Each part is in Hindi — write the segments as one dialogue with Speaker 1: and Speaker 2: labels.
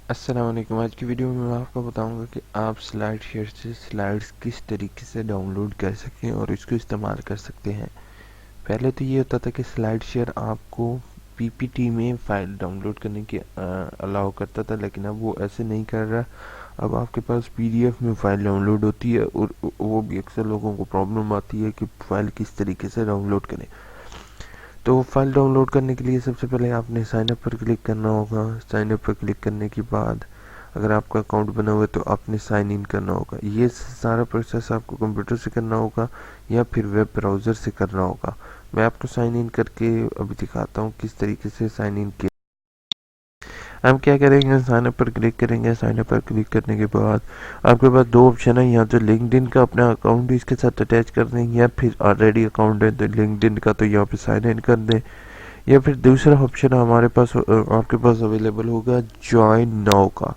Speaker 1: अस्सलाम वालेकुम। आज की वीडियो में मैं आपको बताऊंगा कि आप स्लाइड शेयर से स्लाइड्स किस तरीके से डाउनलोड कर सकते हैं और इसको इस्तेमाल कर सकते हैं। पहले तो ये होता था कि स्लाइड शेयर आपको पीपीटी में फाइल डाउनलोड करने की अलाउ करता था, लेकिन अब वो ऐसे नहीं कर रहा। अब आपके पास पीडीएफ में फाइल डाउनलोड होती है और वो भी अक्सर लोगों को प्रॉब्लम आती है कि फाइल किस तरीके से डाउनलोड करें। तो फाइल डाउनलोड करने के लिए सबसे पहले आपने साइन अप पर क्लिक करना होगा। साइन अप पर क्लिक करने के बाद अगर आपका अकाउंट बना हुआ है तो आपने साइन इन करना होगा। ये सारा प्रोसेस आपको कंप्यूटर से करना होगा या फिर वेब ब्राउज़र से करना होगा। मैं आपको साइन इन करके अभी दिखाता हूँ किस तरीके से साइन इन किया। हम क्या करेंगे, साइन अप पर क्लिक करेंगे। साइन अप पर क्लिक करने के बाद आपके पास दो ऑप्शन है, यहाँ तो लिंक्डइन का अपना अकाउंट इसके साथ अटैच कर दें या फिर ऑलरेडी अकाउंट है तो लिंक्डइन का तो यहाँ पे साइन इन कर दें, या फिर दूसरा ऑप्शन हमारे पास आपके पास अवेलेबल होगा ज्वाइन नाउ का।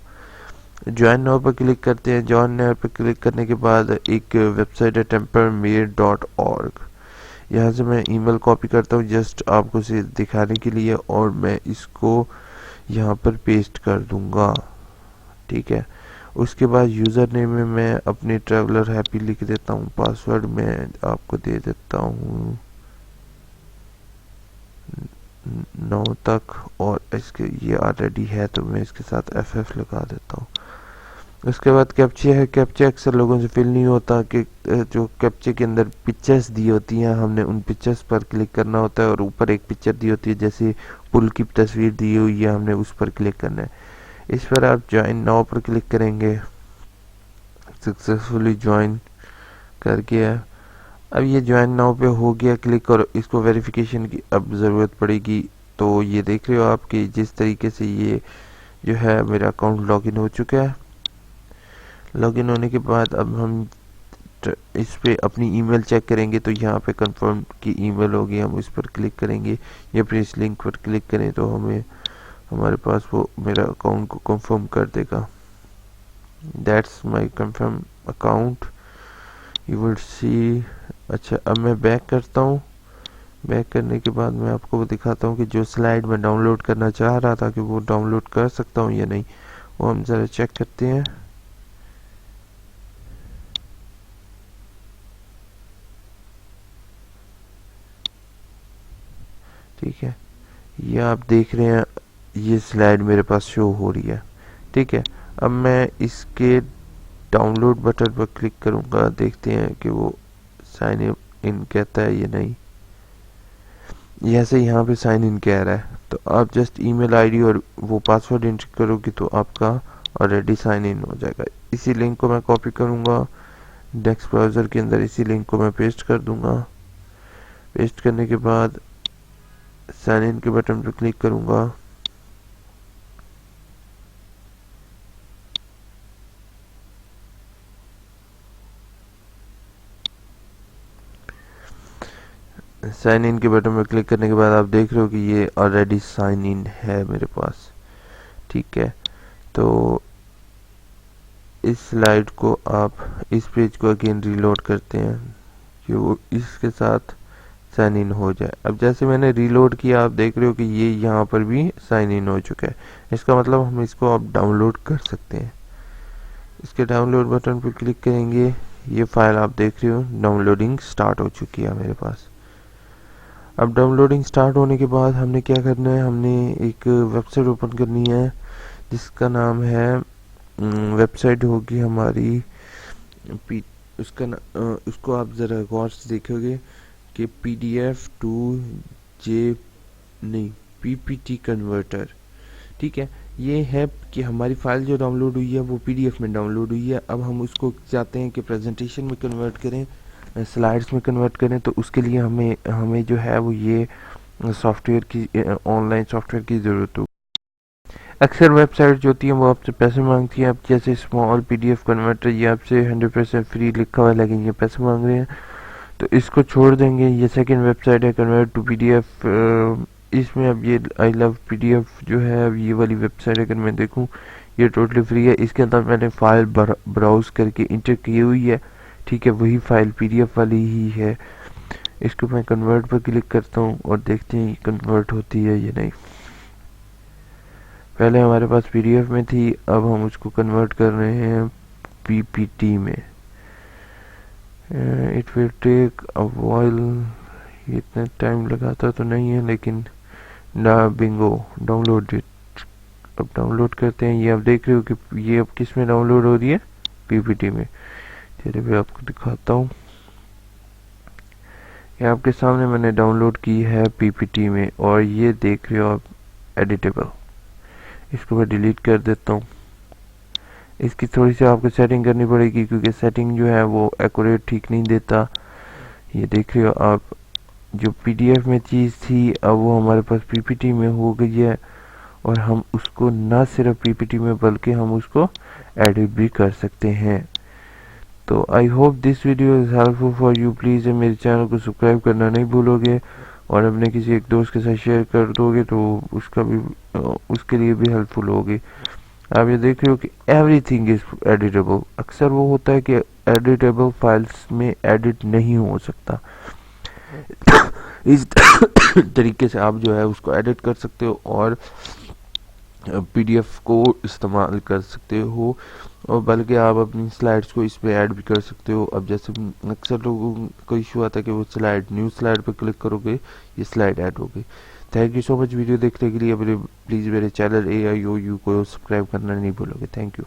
Speaker 1: ज्वाइन नाउ पर क्लिक करते हैं। ज्वाइन नाउ पर क्लिक करने के बाद एक वेबसाइट है tempermere.org। यहाँ से मैं ईमेल कॉपी करता हूँ जस्ट आपको इसे दिखाने के लिए, और मैं इसको यहाँ पर पेस्ट कर दूंगा। ठीक है, उसके बाद यूज़र नेम में मैं अपनी ट्रैवलर हैप्पी लिख देता हूँ। पासवर्ड मैं आपको दे देता हूँ 9 तक, और इसके ये ऑलरेडी है तो मैं इसके साथ FF लगा देता हूँ। उसके बाद कैप्चे है। कैप्चे अक्सर लोगों से फिल नहीं होता कि जो कैप्चे के अंदर पिक्चर्स दी होती हैं, हमने उन पिक्चर्स पर क्लिक करना होता है और ऊपर एक पिक्चर दी होती है, जैसे पुल की तस्वीर दी हुई है, हमने उस पर क्लिक करना है। इस पर आप ज्वाइन नाउ पर क्लिक करेंगे। सक्सेसफुली ज्वाइन कर गया। अब ये ज्वाइन नाउ पे हो गया क्लिक, और इसको वेरिफिकेशन की अब ज़रूरत पड़ेगी। तो ये देख रहे हो आप कि जिस तरीके से ये जो है मेरा अकाउंट लॉगिन हो चुका है। लॉगिन होने के बाद अब हम इस पे अपनी ईमेल चेक करेंगे, तो यहाँ पे कंफर्म की ईमेल होगी, हम इस पर क्लिक करेंगे या फिर इस लिंक पर क्लिक करें तो हमें हमारे पास वो मेरा अकाउंट को कंफर्म कर देगा। That's my confirm account, you will see. अच्छा, अब मैं बैक करता हूँ। बैक करने के बाद मैं आपको वो दिखाता हूँ कि जो स्लाइड मैं डाउनलोड करना चाह रहा था कि वो डाउनलोड कर सकता हूँ या नहीं, वो हम ज़रा चेक करते हैं। ठीक है, ये आप देख रहे हैं, ये स्लाइड मेरे पास शो हो रही है। ठीक है, अब मैं इसके डाउनलोड बटन पर क्लिक करूंगा, देखते हैं कि वो साइन इन कहता है या नहीं। जैसे यहाँ पे साइन इन कह रहा है तो आप जस्ट ईमेल आईडी और वो पासवर्ड एंटर करोगे तो आपका ऑलरेडी साइन इन हो जाएगा। इसी लिंक को मैं कॉपी करूंगा, डेस्क ब्राउज़र के अंदर इसी लिंक को मैं पेस्ट कर दूंगा। पेस्ट करने के बाद साइन इन के बटन पर क्लिक करूंगा। साइन इन के बटन पर क्लिक करने के बाद आप देख रहे हो कि ये ऑलरेडी साइन इन है मेरे पास। ठीक है, तो इस स्लाइड को आप इस पेज को अगेन रीलोड करते हैं कि वो इसके साथ साइन इन हो जाए। अब जैसे मैंने रीलोड किया, आप देख रहे हो कि ये यहाँ पर भी साइन इन हो चुका है। इसका मतलब हम इसको अब डाउनलोड कर सकते हैं। इसके डाउनलोड बटन पर क्लिक करेंगे। ये फाइल आप देख रहे हो डाउनलोडिंग स्टार्ट हो चुकी है मेरे पास। अब डाउनलोडिंग स्टार्ट होने के बाद हमने क्या करना है, हमने एक वेबसाइट ओपन करनी है जिसका नाम है, वेबसाइट होगी हमारी पी उसको आप ज़रा गौर से देखोगे कि PDF टू जे नहीं PPT कन्वर्टर। ठीक है, ये है कि हमारी फाइल जो डाउनलोड हुई है वो PDF में डाउनलोड हुई है। अब हम उसको चाहते हैं कि प्रेजेंटेशन में कन्वर्ट करें, स्लाइड्स में कन्वर्ट करें, तो उसके लिए हमें हमें जो है वो ये सॉफ्टवेयर की ऑनलाइन सॉफ्टवेयर की ज़रूरत होगी। अक्सर वेबसाइट जो होती हैं वो आपसे पैसे मांगती हैं। अब जैसे स्मॉल PDF कन्वर्टर, ये आपसे 100% फ्री लिखा हुआ है लेकिन ये पैसे मांग रहे हैं, तो इसको छोड़ देंगे। ये सेकंड वेबसाइट है कन्वर्ट टू PDF। इसमें अब ये आई लव PDF जो है, अब ये वाली वेबसाइट अगर मैं देखूं ये टोटली फ्री है। इसके अंदर मैंने फाइल ब्राउज करके इंटर की हुई है। ठीक है, वही फाइल PDF वाली ही है। इसको मैं कन्वर्ट पर क्लिक करता हूँ और देखते हैं कन्वर्ट होती है या नहीं। पहले हमारे पास पीडीएफ में थी, अब हम उसको कन्वर्ट कर रहे हैं पीपीटी में। It will take a while, इतना टाइम लगाता तो नहीं है लेकिन ना बिंगो डाउनलोड इट। अब डाउनलोड करते हैं। ये आप देख रहे हो कि ये अब किस में डाउनलोड हो रही है, पीपीटी में। चलिए मैं आपको दिखाता हूँ। ये आपके सामने मैंने डाउनलोड की है पीपीटी में, और ये देख रहे हो आप एडिटेबल। इसको मैं डिलीट कर देता हूँ। इसकी थोड़ी सी आपको सेटिंग करनी पड़ेगी क्योंकि सेटिंग जो है वो एक्यूरेट ठीक नहीं देता। ये देख रहे हो आप, जो पीडीएफ में चीज़ थी अब वो हमारे पास पीपीटी में हो गई है, और हम उसको ना सिर्फ पीपीटी में बल्कि हम उसको एडिट भी कर सकते हैं। तो I hope this video is helpful for you. Please मेरे चैनल को सब्सक्राइब करना नहीं भूलोगे, और अपने किसी एक दोस्त के साथ शेयर कर दोगे तो उसका भी उसके लिए भी हेल्पफुल होगी। आप ये देख रहे हो कि एवरीथिंग इज एडिटेबल। अक्सर वो होता है कि एडिटेबल फाइल्स में एडिट नहीं हो सकता। इस तरीके से आप जो है उसको एडिट कर सकते हो और पीडीएफ को इस्तेमाल कर सकते हो, और बल्कि आप अपनी स्लाइड्स को इसमें ऐड भी कर सकते हो। अब जैसे अक्सर लोगों को इशू आता है कि वो स्लाइड, न्यू स्लाइड पर क्लिक करोगे ये स्लाइड ऐड हो गई। Thank you so much video देखने के लिए। प्लीज़ मेरे चैनल AIOU को सब्सक्राइब करना नहीं भूलोगे। Thank you.